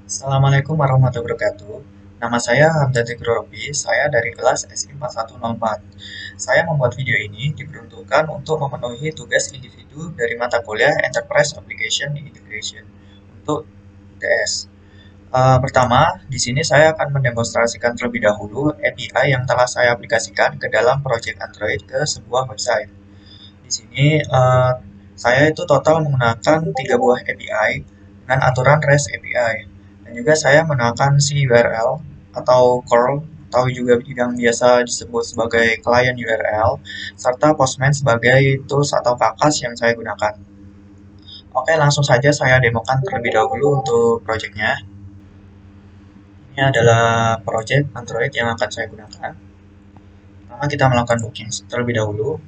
Assalamualaikum warahmatullahi wabarakatuh. Nama saya Hamdan Robi, saya dari kelas SI 4104. Saya membuat video ini diperuntukkan untuk memenuhi tugas individu dari mata kuliah Enterprise Application Integration untuk ITS. Pertama, di sini saya akan mendemonstrasikan terlebih dahulu API yang telah saya aplikasikan ke dalam project Android ke sebuah website. Di sini saya itu total menggunakan 3 buah API dengan aturan REST API. Dan juga saya menggunakan CURL atau curl atau juga yang biasa disebut sebagai client URL serta Postman sebagai tools atau kakas yang saya gunakan. Oke, langsung saja saya demokan terlebih dahulu untuk projectnya. Ini adalah project Android yang akan saya gunakan. Pertama kita melakukan booking terlebih dahulu.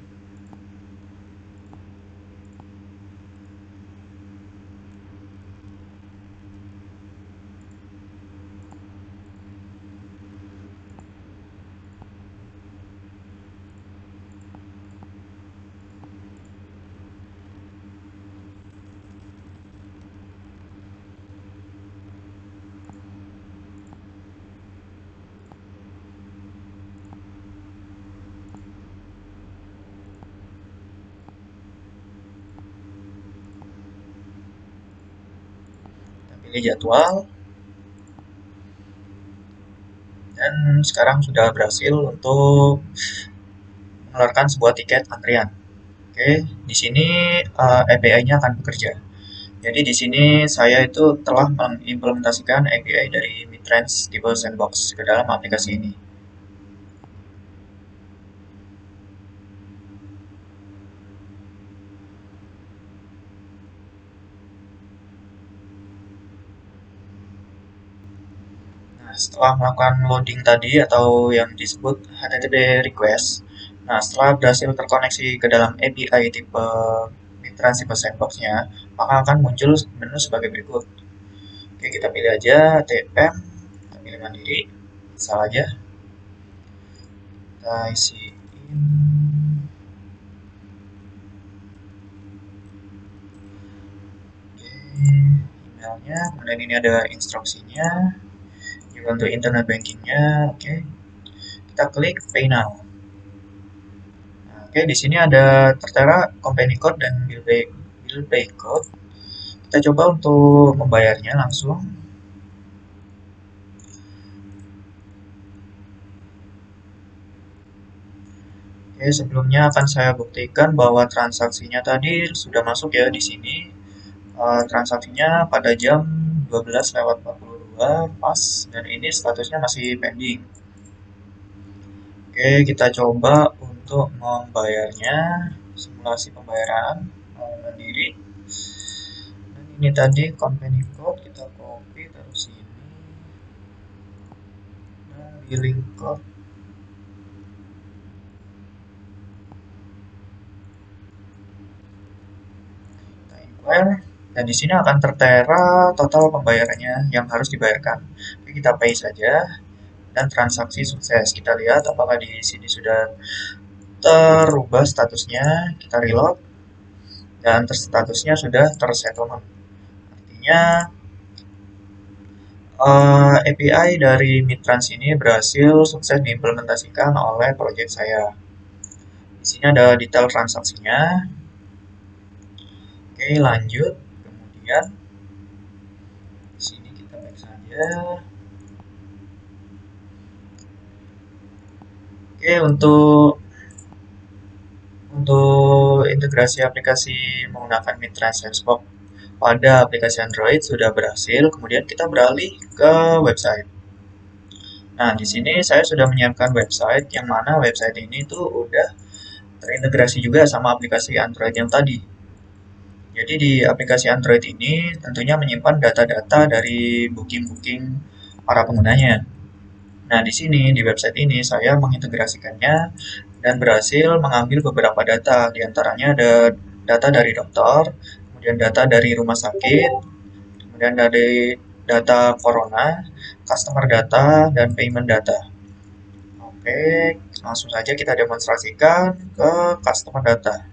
Kita pilih jadwal. Dan sekarang sudah berhasil untuk mengeluarkan sebuah tiket antrian. Oke, di sini API-nya akan bekerja. Jadi di sini saya itu telah mengimplementasikan API dari Midrange tipe Sandbox ke dalam aplikasi ini. Nah, setelah melakukan loading tadi atau yang disebut HTTP request, nah setelah berhasil terkoneksi ke dalam API tipe Midrange tipe Sandbox-nya, maka akan muncul menu sebagai berikut. Oke, kita pilih aja TPM, kita pilih mandiri, misal aja, kita isiin emailnya, kemudian ini ada instruksinya, juga untuk internet bankingnya. Oke, kita klik Pay Now. Nah, oke, di sini ada tertera company code dan bill pay code. Kita coba untuk membayarnya langsung. Oke, sebelumnya akan saya buktikan bahwa transaksinya tadi sudah masuk ya di sini. Transaksinya pada jam 12:42 pas, dan ini statusnya masih pending. Oke, kita coba untuk membayarnya, simulasi pembayaran mandiri. Dan ini tadi company code kita copy taruh sini, dan billing code kita input, dan di sini akan tertera total pembayarannya yang harus dibayarkan. Oke, kita pay saja, dan transaksi sukses. Kita lihat apakah di sini sudah terubah statusnya. Kita reload, dan statusnya sudah tersettlement. Artinya API dari Midtrans ini berhasil sukses diimplementasikan oleh proyek saya. Di sini ada detail transaksinya. Oke, lanjut. Kemudian di sini kita back saja. Oke, untuk integrasi aplikasi menggunakan Midtrans Sandbox pada aplikasi Android sudah berhasil. Kemudian kita beralih ke website. Nah, di sini saya sudah menyiapkan website yang mana website ini tuh udah terintegrasi juga sama aplikasi Android yang tadi. Jadi di aplikasi Android ini tentunya menyimpan data-data dari booking-booking para penggunanya. Nah, di sini di website ini saya mengintegrasikannya dan berhasil mengambil beberapa data. Di antaranya ada data dari dokter, kemudian data dari rumah sakit, kemudian dari data corona, customer data, dan payment data. Oke, langsung saja kita demonstrasikan ke customer data.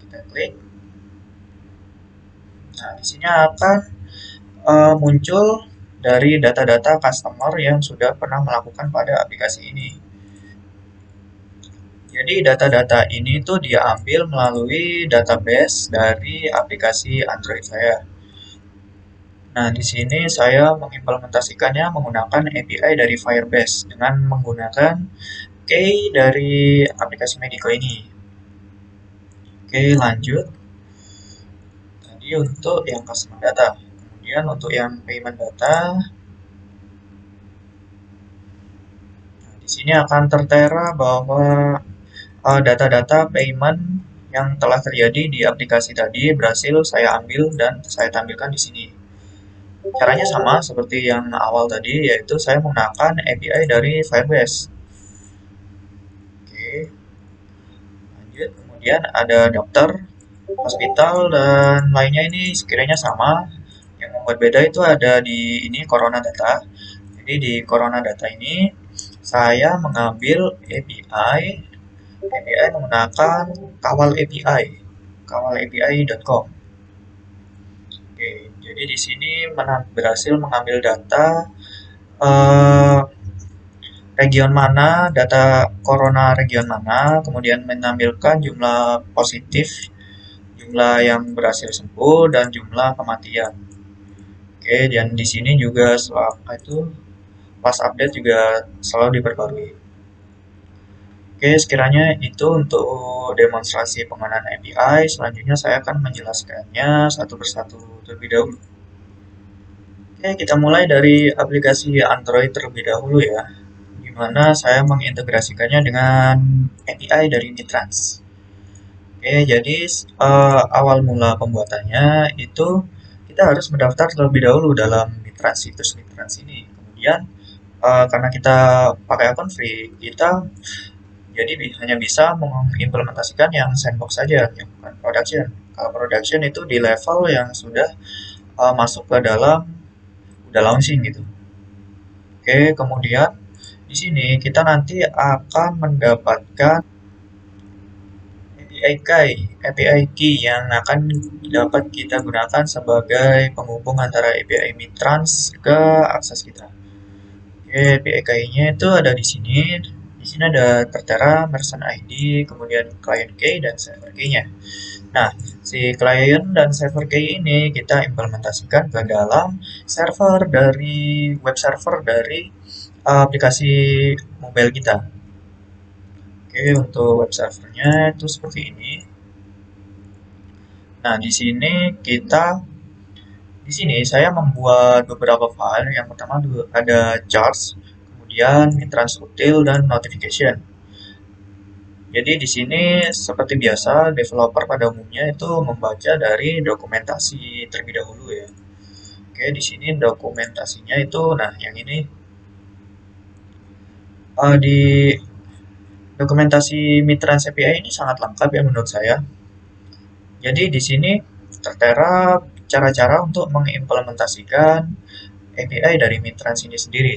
Kita klik. Nah, di sini akan muncul dari data-data customer yang sudah pernah melakukan pada aplikasi ini. Jadi data-data ini tuh diambil melalui database dari aplikasi Android saya. Nah, di sini saya mengimplementasikannya menggunakan API dari Firebase dengan menggunakan key dari aplikasi Medico ini. Oke, lanjut. Tadi untuk yang customer data. Kemudian untuk yang payment data, nah, di sini akan tertera bahwa data-data payment yang telah terjadi di aplikasi tadi berhasil saya ambil dan saya tampilkan di sini. Caranya sama seperti yang awal tadi, yaitu saya menggunakan API dari Firebase. Oke, lanjut. Kemudian ada dokter, hospital, dan lainnya ini sekiranya sama. Yang membuat beda itu ada di ini Corona Data. Jadi di Corona Data ini saya mengambil API menggunakan Kawal API, kawalapi.com. Oke, jadi di sini berhasil mengambil data eh, region mana, data corona region mana, kemudian menampilkan jumlah positif, jumlah yang berhasil sembuh, dan jumlah kematian. Oke, dan di sini juga itu pas update juga selalu diperbarui. Oke, sekiranya itu untuk demonstrasi penggunaan API. Selanjutnya saya akan menjelaskannya satu persatu terlebih dahulu. Oke, kita mulai dari aplikasi Android terlebih dahulu ya, di mana saya mengintegrasikannya dengan API dari Mitrans. Oke, jadi awal mula pembuatannya itu kita harus mendaftar terlebih dahulu dalam Mitrans, situs Mitrans ini. Kemudian karena kita pakai akun free, kita jadi hanya bisa mengimplementasikan yang sandbox saja, yang bukan production. Kalau production itu di level yang sudah masuk ke dalam, udah launching gitu. Oke, kemudian di sini kita nanti akan mendapatkan API key yang akan dapat kita gunakan sebagai penghubung antara API Mitrans ke akses kita. Oke, API key-nya itu ada di sini. Di sini ada tertera merchant ID, kemudian client key dan server key-nya. Nah, si client dan server key ini kita implementasikan ke dalam server dari web server dari aplikasi mobile kita. Oke, untuk web servernya itu seperti ini. Nah, di sini saya membuat beberapa file. Yang pertama ada charts, kemudian Mitrans util dan notification. Jadi di sini seperti biasa developer pada umumnya itu membaca dari dokumentasi terlebih dahulu ya. Oke, di sini dokumentasinya itu, nah yang ini di dokumentasi Mitrans API ini sangat lengkap ya menurut saya. Jadi di sini tertera cara-cara untuk mengimplementasikan API dari Mitrans ini sendiri.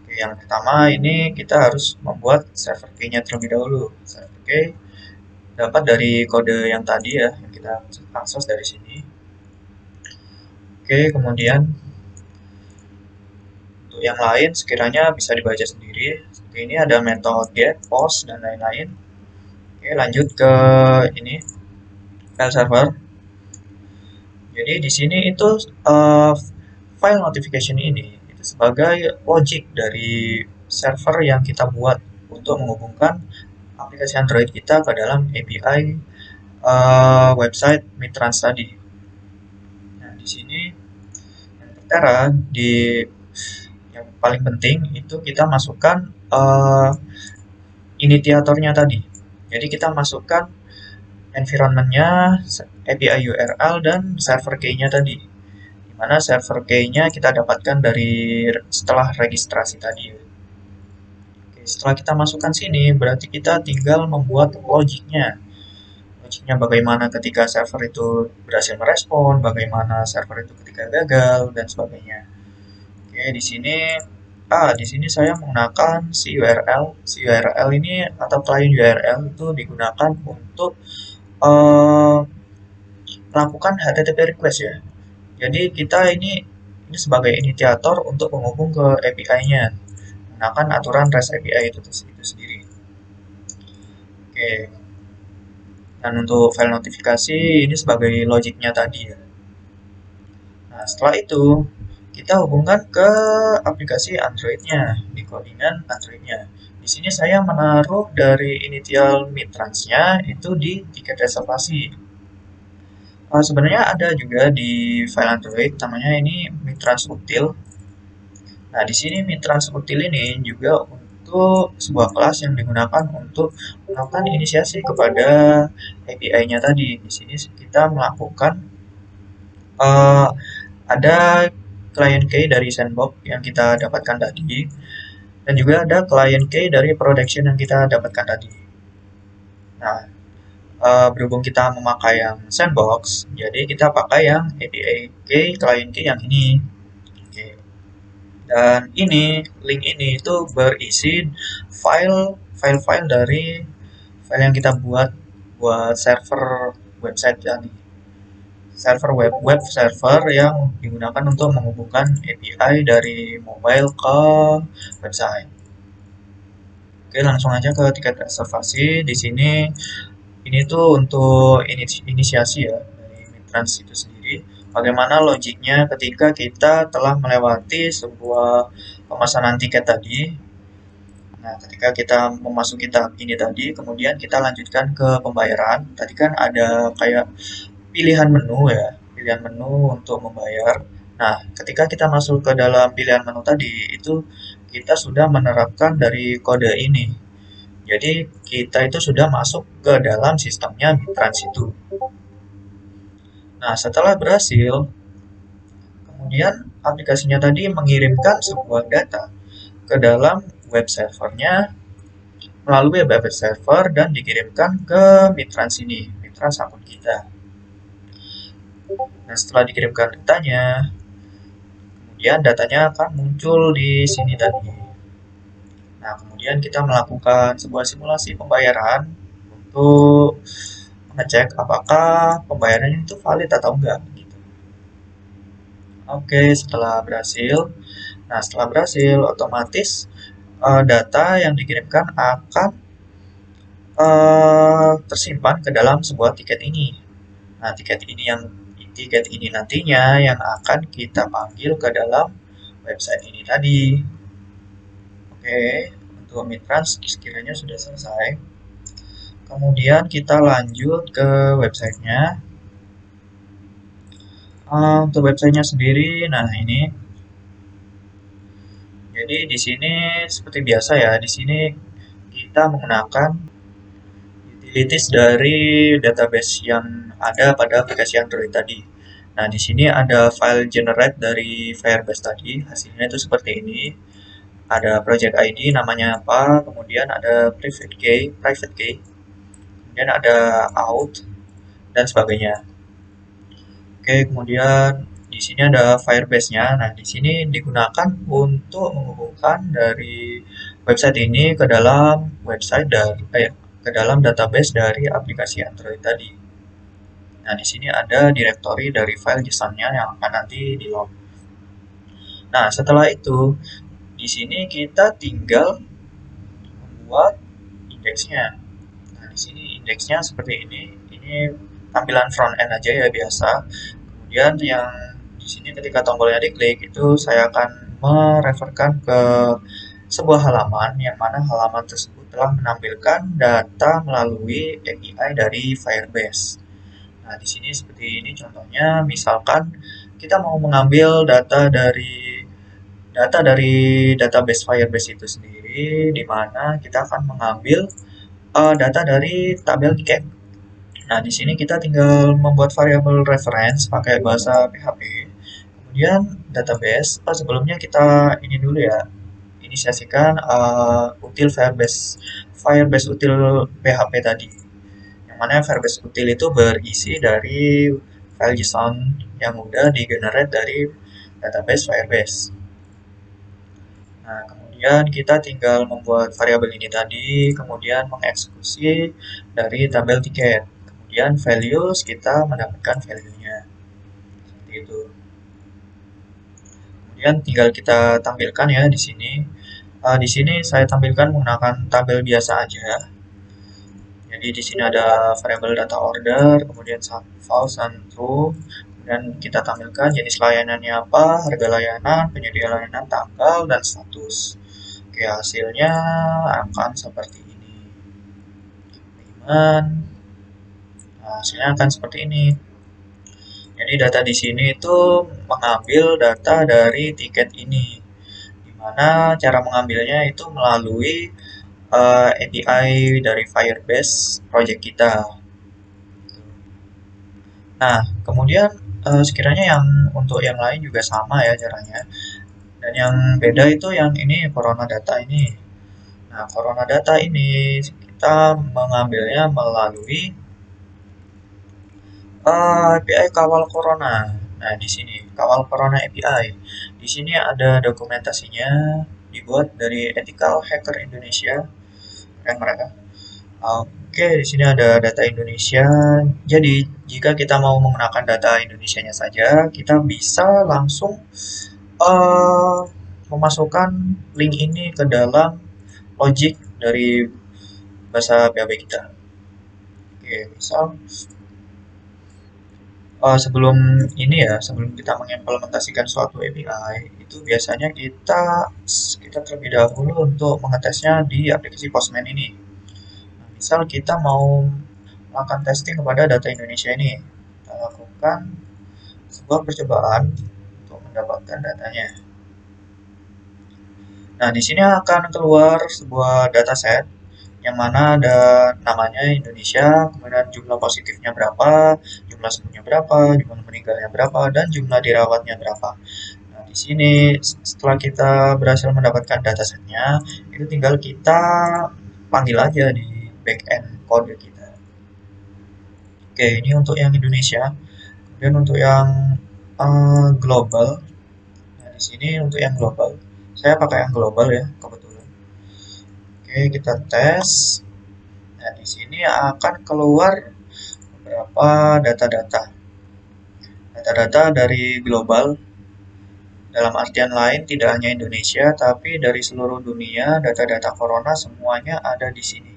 Oke, yang pertama ini kita harus membuat server key-nya terlebih dahulu. Server key dapat dari kode yang tadi ya, yang kita akses dari sini. Oke, kemudian untuk yang lain sekiranya bisa dibaca sendiri. Seperti ini ada metode get, post, dan lain-lain. Oke, lanjut ke ini file server. Jadi di sini itu file notification ini itu sebagai logic dari server yang kita buat untuk menghubungkan aplikasi Android kita ke dalam API website Mitrans tadi. Nah, di sini yang tertera di yang paling penting itu kita masukkan initiatornya tadi. Jadi kita masukkan environment-nya, API URL, dan server key-nya tadi. Dimana server key-nya kita dapatkan dari setelah registrasi tadi. Oke, setelah kita masukkan sini, berarti kita tinggal membuat logiknya. Logiknya bagaimana ketika server itu berhasil merespon, bagaimana server itu ketika gagal, dan sebagainya. Oke, di sini saya menggunakan CURL. CURL ini atau client URL itu digunakan untuk melakukan HTTP request ya. Jadi kita ini ini sebagai inisiator untuk menghubung ke API-nya menggunakan aturan REST API itu sendiri. Oke, dan untuk file notifikasi ini sebagai logiknya tadi ya. Nah, setelah itu kita hubungkan ke aplikasi Android-nya, di codingan Android-nya. Di sini saya menaruh dari initial mitrans-nya itu di tiket reservasi. Sebenarnya ada juga di file Android, namanya ini mitrans util. Nah, di sini mitrans util ini juga untuk sebuah kelas yang digunakan untuk melakukan inisiasi kepada API-nya tadi. Di sini kita melakukan uh, ada client key dari sandbox yang kita dapatkan tadi, dan juga ada client key dari production yang kita dapatkan tadi. Nah, berhubung kita memakai yang sandbox, jadi kita pakai yang API key client key yang ini. Oke. Dan ini link ini itu berisi file dari file yang kita buat server website tadi. Server web server yang digunakan untuk menghubungkan API dari mobile ke website. Oke, langsung aja ke tiket reservasi. Di sini ini tuh untuk inisiasi ya dari mitrans itu sendiri. Bagaimana logiknya ketika kita telah melewati sebuah pemesanan tiket tadi. Nah, ketika kita memasuki tahap ini tadi, kemudian kita lanjutkan ke pembayaran. Tadi kan ada kayak pilihan menu ya, pilihan menu untuk membayar. Nah, ketika kita masuk ke dalam pilihan menu tadi, itu kita sudah menerapkan dari kode ini. Jadi, kita itu sudah masuk ke dalam sistemnya Mitrans itu. Nah, setelah berhasil, kemudian aplikasinya tadi mengirimkan sebuah data ke dalam web servernya melalui web server dan dikirimkan ke Mitrans ini, Mitrans akun kita. Nah, setelah dikirimkan datanya, kemudian datanya akan muncul di sini tadi. Nah, kemudian kita melakukan sebuah simulasi pembayaran untuk mengecek apakah pembayaran itu valid atau enggak. Gitu. Oke, setelah berhasil, otomatis data yang dikirimkan akan tersimpan ke dalam sebuah tiket ini. Nah, tiket ini nantinya yang akan kita panggil ke dalam website ini tadi. Oke, untuk mitrans sekiranya sudah selesai. Kemudian kita lanjut ke websitenya. Untuk websitenya sendiri, nah ini. Jadi di sini seperti biasa ya, di sini kita menggunakan utilities dari database yang ada pada aplikasi Android tadi. Nah, di sini ada file generate dari Firebase tadi, hasilnya itu seperti ini. Ada project ID namanya apa, kemudian ada private key, kemudian ada out dan sebagainya. Oke, kemudian di sini ada Firebase-nya. Nah, di sini digunakan untuk menghubungkan dari website ini ke dalam ke dalam database dari aplikasi Android tadi. Nah, di sini ada directory dari file JSON-nya yang akan nanti di-load. Nah, setelah itu di sini kita tinggal membuat indeksnya. Nah, di sini indeksnya seperti ini. Ini tampilan front end aja ya biasa. Kemudian yang di sini ketika tombolnya diklik itu saya akan mereferkan ke sebuah halaman yang mana halaman tersebut telah menampilkan data melalui API dari Firebase. Nah, di sini seperti ini contohnya, misalkan kita mau mengambil data dari database Firebase itu sendiri, di mana kita akan mengambil data dari tabel tiket. Nah, di sini kita tinggal membuat variabel reference pakai bahasa PHP. Kemudian database, sebelumnya kita ini dulu ya, inisiasikan util Firebase util PHP tadi. Yang mana Firebase util itu berisi dari file JSON yang udah digenerate dari database Firebase. Nah, kemudian kita tinggal membuat variabel ini tadi, kemudian mengeksekusi dari tabel tiket. Kemudian values kita mendapatkan value-nya. Seperti itu. Kemudian tinggal kita tampilkan ya di sini. Di sini saya tampilkan menggunakan tabel biasa aja. Jadi di sini ada variabel data order, kemudian false and true, dan kita tampilkan jenis layanannya apa, harga layanan, penyedia layanan, tanggal, dan status. Oke, hasilnya akan seperti ini. Payment. Nah, hasilnya akan seperti ini. Jadi data di sini itu mengambil data dari tiket ini, dimana cara mengambilnya itu melalui API dari Firebase project kita. Nah, kemudian sekiranya yang untuk yang lain juga sama ya caranya. Dan yang beda itu yang ini Corona Data ini. Nah, Corona Data ini kita mengambilnya melalui API Kawal Corona. Nah, di sini Kawal Corona API. Di sini ada dokumentasinya dibuat dari Ethical Hacker Indonesia. Keren mereka. Oke, di sini ada data Indonesia. Jadi, jika kita mau menggunakan data Indonesianya saja, kita bisa langsung uh, memasukkan link ini ke dalam logic dari bahasa PHP kita. Oke, misal sebelum ini ya, sebelum kita mengimplementasikan suatu API, itu biasanya kita terlebih dahulu untuk mengetesnya di aplikasi Postman ini. Nah, misal kita mau melakukan testing kepada data Indonesia ini, kita lakukan sebuah percobaan untuk mendapatkan datanya. Nah, di sini akan keluar sebuah dataset yang mana ada namanya Indonesia, kemudian jumlah positifnya berapa, jumlah sembuhnya berapa, jumlah meninggalnya berapa, dan jumlah dirawatnya berapa. Nah, di sini setelah kita berhasil mendapatkan datasetnya, itu tinggal kita panggil aja di backend kode kita. Oke, ini untuk yang Indonesia. Kemudian untuk yang global, nah di sini untuk yang global, saya pakai yang global ya kebetulan. Oke, kita tes. Nah, di sini akan keluar beberapa data-data. Data-data dari global, dalam artian lain tidak hanya Indonesia, tapi dari seluruh dunia, data-data corona semuanya ada di sini.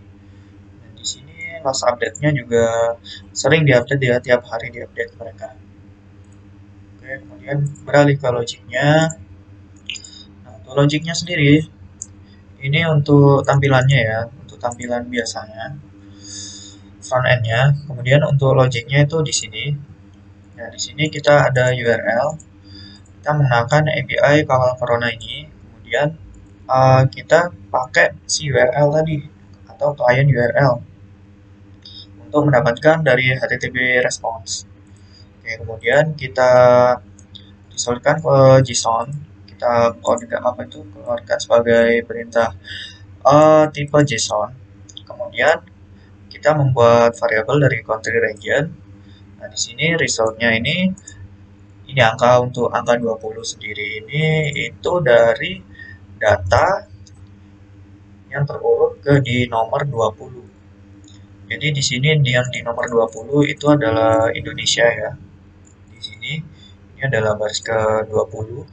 Dan di sini last update-nya juga sering diupdate ya, tiap hari diupdate mereka. Oke, kemudian beralih ke logiknya. Nah, untuk logiknya sendiri, ini untuk tampilannya ya, untuk tampilan biasanya, front end-nya. Kemudian untuk logiknya itu di sini. Nah, di sini kita ada URL. Kita menggunakan API Kawal Corona ini. Kemudian kita pakai si URL tadi atau client URL untuk mendapatkan dari HTTP response. Oke, kemudian kita disolkan ke JSON. Kita keluarkan sebagai perintah tipe JSON. Kemudian kita membuat variabel dari country region. Nah, di sini resultnya ini angka untuk angka 20 sendiri ini itu dari data yang terurut di nomor 20. Jadi di sini yang di nomor 20 itu adalah Indonesia ya. Di sini ini adalah baris ke 20.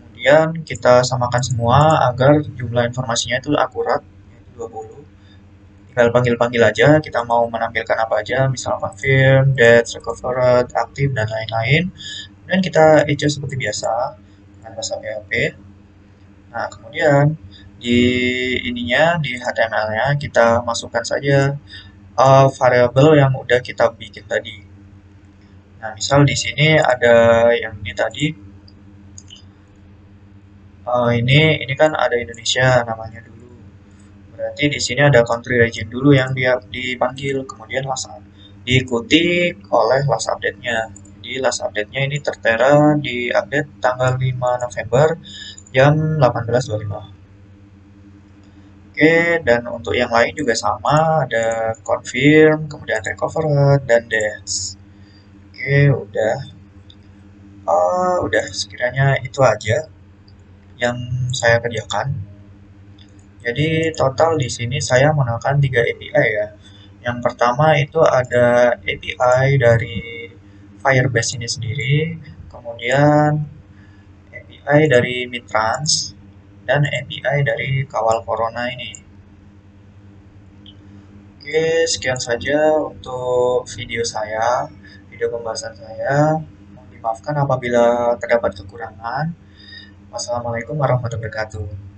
Kemudian kita samakan semua agar jumlah informasinya itu akurat, yaitu 20. Tinggal panggil-panggil aja, kita mau menampilkan apa aja, misal confirm, date, recovered, aktif, dan lain-lain. Dan kita echo seperti biasa dengan bahasa PHP. Nah, kemudian di di HTML-nya kita masukkan saja variabel yang udah kita bikin tadi. Nah, misal di sini ada yang ini tadi. Ini kan ada Indonesia namanya dulu. Berarti di sini ada country region dulu yang dia dipanggil, kemudian diikuti oleh last update-nya. Jadi last update-nya ini tertera di update tanggal 5 November jam 18.25. Oke, dan untuk yang lain juga sama, ada confirm, kemudian recovered, dan dance. Oke, udah sekiranya itu aja yang saya kerjakan. Jadi total di sini saya menggunakan 3 API ya. Yang pertama itu ada API dari Firebase ini sendiri, kemudian API dari Mitrans, dan API dari Kawal Corona ini. Oke, sekian saja untuk video pembahasan saya. Mohon dimaafkan apabila terdapat kekurangan. Wassalamualaikum warahmatullahi wabarakatuh.